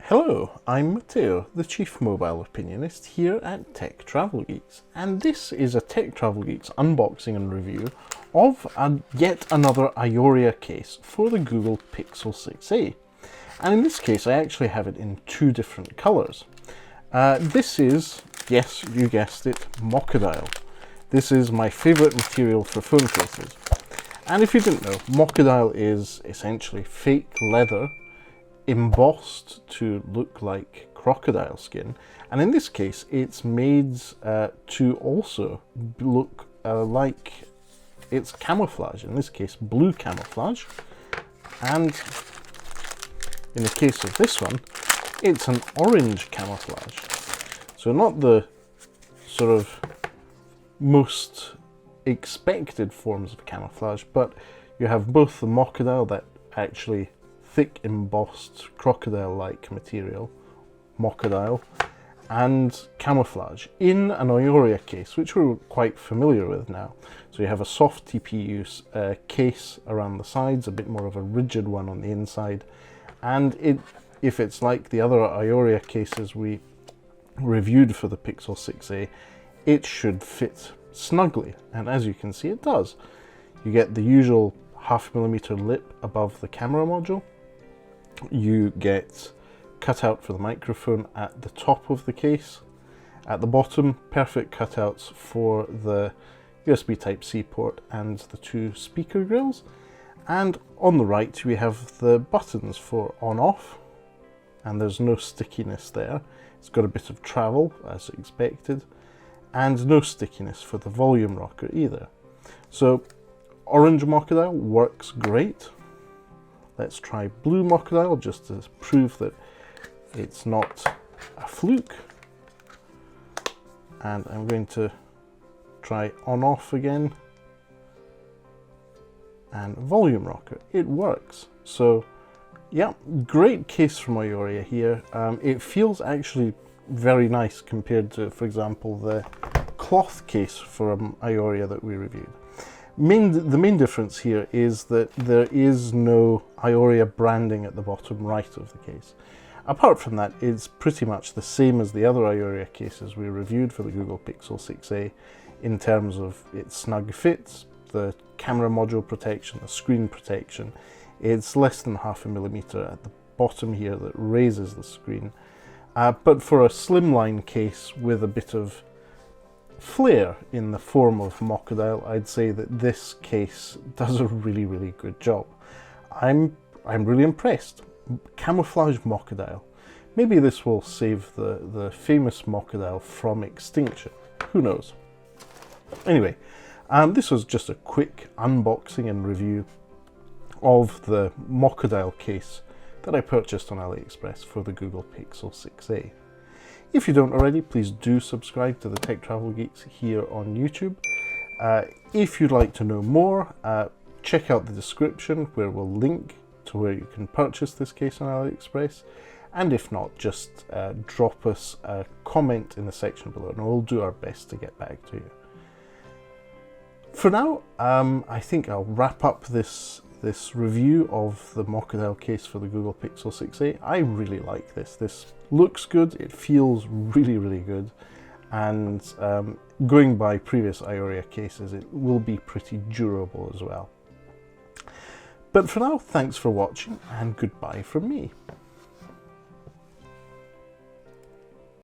Hello, I'm Matteo, the Chief Mobile Opinionist here at Tech Travel Geeks, and this is a Tech Travel Geeks unboxing and review of yet another AIORIA case for the Google Pixel 6a. And in this case I actually have it in two different colours. This is, yes, you guessed it, Mockodile. This is my favourite material for phone cases. And if you didn't know, Mockodile is essentially fake leather embossed to look like crocodile skin, and in this case it's made to also look like it's camouflage, in this case blue camouflage, and in the case of this one it's an orange camouflage. So not the sort of most expected forms of camouflage, but you have both the Mockodile, that actually thick embossed crocodile-like material, Mockodile, and camouflage in an AIORIA case, which we're quite familiar with now. So you have a soft TPU case around the sides, a bit more of a rigid one on the inside, and if it's like the other AIORIA cases we reviewed for the Pixel 6a, it should fit snugly, and as you can see it does. You get the usual 0.5mm lip above the camera module. You get cutout for the microphone at the top of the case. At the bottom, perfect cutouts for the USB Type-C port and the two speaker grills. And on the right we have the buttons for on-off, and there's no stickiness there. It's got a bit of travel as expected, and no stickiness for the volume rocker either. So orange Mockodile works great. Let's try blue Mockodile just to prove that it's not a fluke. And I'm going to try on-off again. And volume rocker, it works. So yeah, great case from AIORIA here. It feels actually very nice compared to, for example, the cloth case from AIORIA that we reviewed. The main difference here is that there is no AIORIA branding at the bottom right of the case. Apart from that, it's pretty much the same as the other AIORIA cases we reviewed for the Google Pixel 6a in terms of its snug fits, the camera module protection, the screen protection. It's less than 0.5mm at the bottom here that raises the screen. But for a slimline case with a bit of flair in the form of Mockodile, I'd say that this case does a really good job. I'm really impressed. Camouflage Mockodile. Maybe this will save the famous Mockodile from extinction. Who knows? Anyway, this was just a quick unboxing and review of the Mockodile case that I purchased on AliExpress for the Google Pixel 6a. If you don't already, please do subscribe to the Tech Travel Geeks here on YouTube. If you'd like to know more, check out the description where we'll link to where you can purchase this case on AliExpress. And if not, just drop us a comment in the section below and we'll do our best to get back to you. For now, I think I'll wrap up this review of the Mockodile case for the Google Pixel 6a. I really like this. This looks good, it feels really good, and going by previous AIORIA cases, it will be pretty durable as well. But for now, thanks for watching and goodbye from me.